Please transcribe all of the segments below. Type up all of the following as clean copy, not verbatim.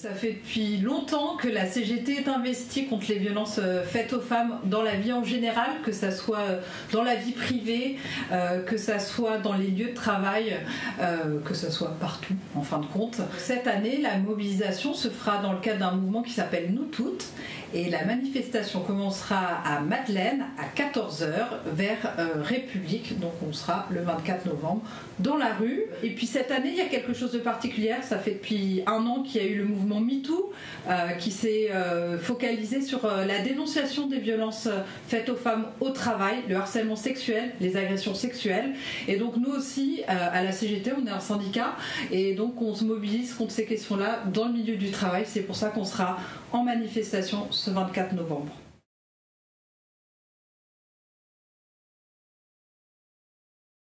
Ça fait depuis longtemps que la CGT est investie contre les violences faites aux femmes dans la vie en général, que ça soit dans la vie privée, que ça soit dans les lieux de travail, que ça soit partout en fin de compte. Cette année, la mobilisation se fera dans le cadre d'un mouvement qui s'appelle Nous Toutes, et la manifestation commencera à Madeleine à 14h vers République, donc on sera le 24 novembre dans la rue. Et puis cette année, il y a quelque chose de particulier, ça fait depuis un an qu'il y a eu le mouvement MeToo qui s'est focalisé sur la dénonciation des violences faites aux femmes au travail, le harcèlement sexuel, les agressions sexuelles. Et donc nous aussi, à la CGT, on est un syndicat et donc on se mobilise contre ces questions-là dans le milieu du travail. C'est pour ça qu'on sera en manifestation ce 24 novembre.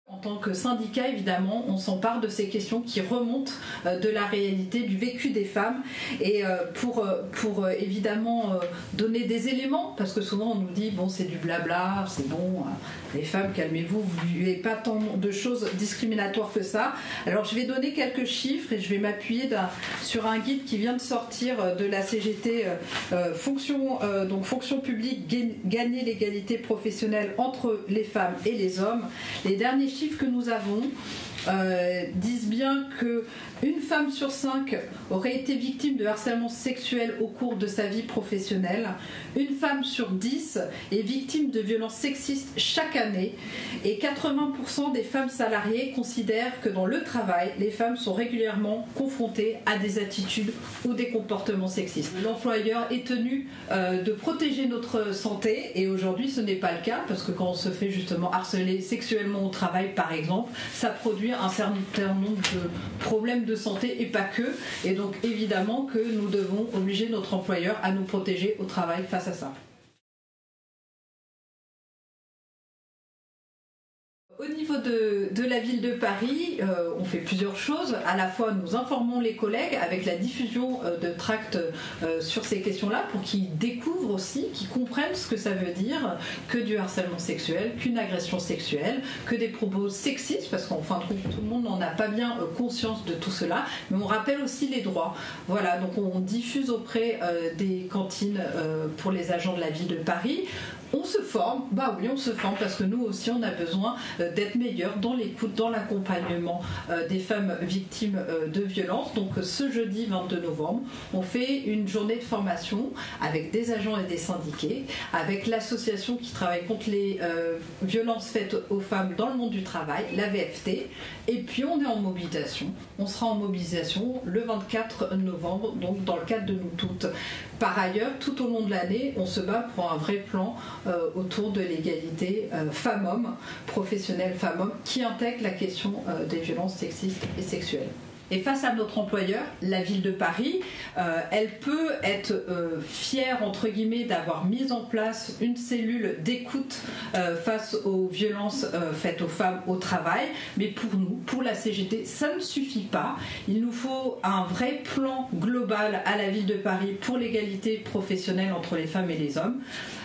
En tant que syndicat, évidemment, on s'empare de ces questions qui remontent de la réalité, du vécu des femmes. Et pour évidemment donner des éléments, parce que souvent on nous dit, bon, c'est du blabla, c'est bon, les femmes, calmez-vous, vous ne vivez pas tant de choses discriminatoires que ça. Alors je vais donner quelques chiffres et je vais m'appuyer sur un guide qui vient de sortir de la CGT, fonction publique, gagner l'égalité professionnelle entre les femmes et les hommes. Les derniers chiffres que nous avons disent bien que une femme sur 5 aurait été victime de harcèlement sexuel au cours de sa vie professionnelle. Une femme sur 10 est victime de violences sexistes chaque année. Et 80% des femmes salariées considèrent que dans le travail, les femmes sont régulièrement confrontées à des attitudes ou des comportements sexistes. L'employeur est tenu de protéger notre santé et aujourd'hui ce n'est pas le cas parce que quand on se fait justement harceler sexuellement au travail par exemple, ça produit un certain nombre de problèmes de santé et pas que. Et donc évidemment que nous devons obliger notre employeur à nous protéger au travail face à ça. Au niveau de la ville de Paris, on fait plusieurs choses. À la fois, nous informons les collègues avec la diffusion de tracts sur ces questions-là pour qu'ils découvrent aussi, qu'ils comprennent ce que ça veut dire que du harcèlement sexuel, qu'une agression sexuelle, que des propos sexistes, parce qu'en fin de compte, tout le monde n'en a pas bien conscience de tout cela, mais on rappelle aussi les droits. Voilà, donc on diffuse auprès des cantines pour les agents de la ville de Paris. On se forme, bah oui, on se forme parce que nous aussi on a besoin d'être meilleurs dans l'écoute, dans l'accompagnement des femmes victimes de violences. Donc ce jeudi 22 novembre, on fait une journée de formation avec des agents et des syndiqués, avec l'association qui travaille contre les violences faites aux femmes dans le monde du travail, la VFT, et puis on est en mobilisation. On sera en mobilisation le 24 novembre, donc dans le cadre de Nous Toutes. Par ailleurs, tout au long de l'année, on se bat pour un vrai plan autour de l'égalité femmes-hommes, professionnelle femmes-hommes, qui intègre la question des violences sexistes et sexuelles. Et face à notre employeur, la ville de Paris, elle peut être fière, entre guillemets, d'avoir mis en place une cellule d'écoute face aux violences faites aux femmes au travail. Mais pour nous, pour la CGT, ça ne suffit pas. Il nous faut un vrai plan global à la ville de Paris pour l'égalité professionnelle entre les femmes et les hommes.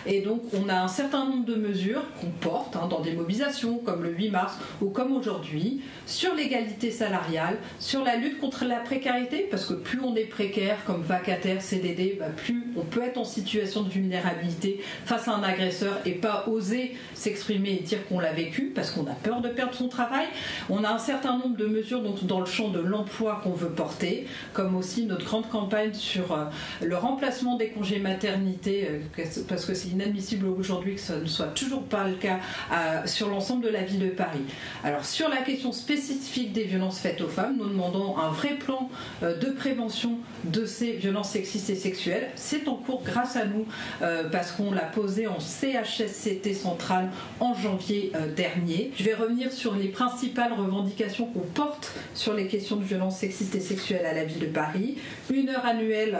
Et donc, on a un certain nombre de mesures qu'on porte dans des mobilisations comme le 8 mars ou comme aujourd'hui, sur l'égalité salariale, sur la lutte contre la précarité, parce que plus on est précaire comme vacataire, CDD, plus on peut être en situation de vulnérabilité face à un agresseur et pas oser s'exprimer et dire qu'on l'a vécu parce qu'on a peur de perdre son travail. On a un certain nombre de mesures donc, dans le champ de l'emploi qu'on veut porter, comme aussi notre grande campagne sur le remplacement des congés maternité, parce que c'est inadmissible aujourd'hui que ça ne soit toujours pas le cas sur l'ensemble de la ville de Paris. Alors sur la question spécifique des violences faites aux femmes, nous demandons un vrai plan de prévention de ces violences sexistes et sexuelles. C'est en cours grâce à nous parce qu'on l'a posé en CHSCT centrale en janvier dernier. Je vais revenir sur les principales revendications qu'on porte sur les questions de violences sexistes et sexuelles à la ville de Paris. 1 heure annuelle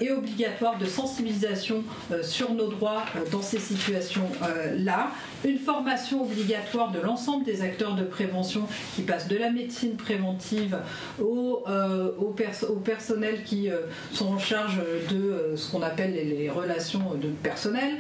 et obligatoire de sensibilisation sur nos droits dans ces situations-là. Une formation obligatoire de l'ensemble des acteurs de prévention qui passent de la médecine préventive au personnel qui sont en charge de ce qu'on appelle les relations de personnel,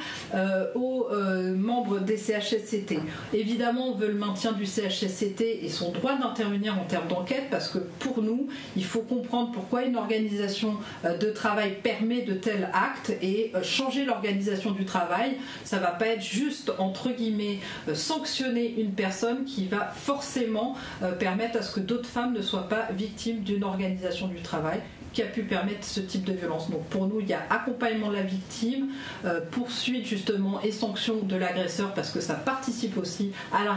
aux membres des CHSCT. Évidemment, on veut le maintien du CHSCT et son droit d'intervenir en termes d'enquête, parce que pour nous, il faut comprendre pourquoi une organisation de travail permet de tels actes, et changer l'organisation du travail, ça ne va pas être juste, entre guillemets, sanctionner une personne qui va forcément permettre à ce que d'autres femmes ne soient pas victimes d'une organisation du travail qui a pu permettre ce type de violence. Donc pour nous, il y a accompagnement de la victime, poursuite justement et sanction de l'agresseur, parce que ça participe aussi à la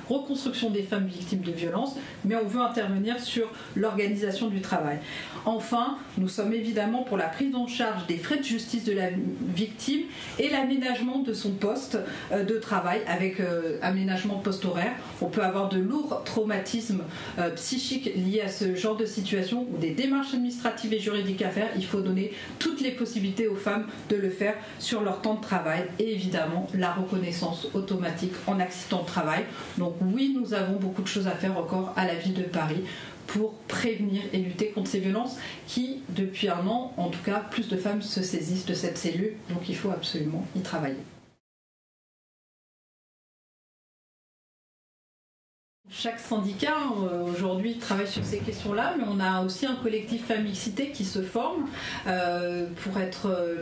reconstruction des femmes victimes de violences, mais on veut intervenir sur l'organisation du travail. Enfin, nous sommes évidemment pour la prise en charge des frais de justice de la victime et l'aménagement de son poste de travail, avec aménagement post-horaire. On peut avoir de lourds traumatismes psychiques liés à ce genre de situation, ou des démarches administratives et juridiques à faire. Il faut donner toutes les possibilités aux femmes de le faire sur leur temps de travail, et évidemment la reconnaissance automatique en accident de travail. Donc oui, nous avons beaucoup de choses à faire encore à la ville de Paris pour prévenir et lutter contre ces violences qui, depuis un an, en tout cas, plus de femmes se saisissent de cette cellule, donc il faut absolument y travailler. Chaque syndicat aujourd'hui travaille sur ces questions-là, mais on a aussi un collectif Femmes Mixité qui se forme pour être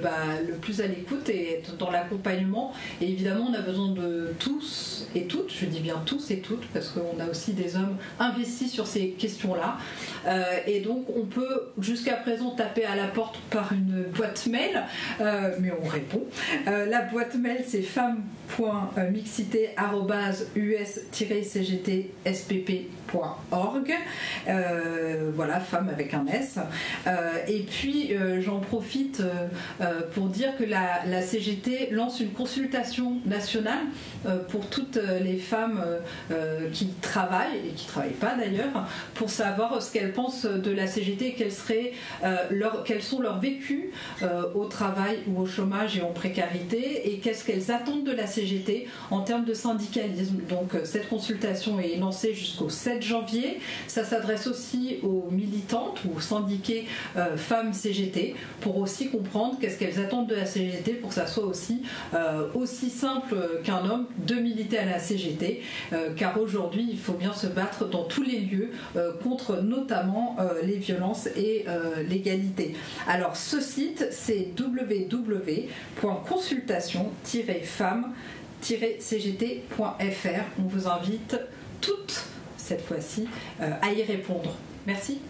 le plus à l'écoute et être dans l'accompagnement. Et évidemment, on a besoin de tous et toutes, je dis bien tous et toutes, parce qu'on a aussi des hommes investis sur ces questions-là. Et donc, on peut jusqu'à présent taper à la porte par une boîte mail, mais on répond. La boîte mail, c'est femmes.mixité@us-cgt-spp.org. Voilà, femme avec un S. Et puis j'en profite pour dire que la CGT lance une consultation nationale pour toutes les femmes qui travaillent et qui ne travaillent pas d'ailleurs, pour savoir ce qu'elles pensent de la CGT et quels sont leurs vécus au travail ou au chômage et en précarité, et qu'est-ce qu'elles attendent de la CGT en termes de syndicalisme. Donc cette consultation est lancée jusqu'au 7 janvier. Ça s'adresse aussi aux militantes ou aux syndiquées femmes CGT, pour aussi comprendre qu'est-ce qu'elles attendent de la CGT, pour que ça soit aussi simple qu'un homme de militer à la CGT, car aujourd'hui il faut bien se battre dans tous les lieux contre notamment les violences et l'égalité. Alors ce site, c'est www.consultation-femme-cgt.fr. On vous invite toutes cette fois-ci à y répondre. Merci.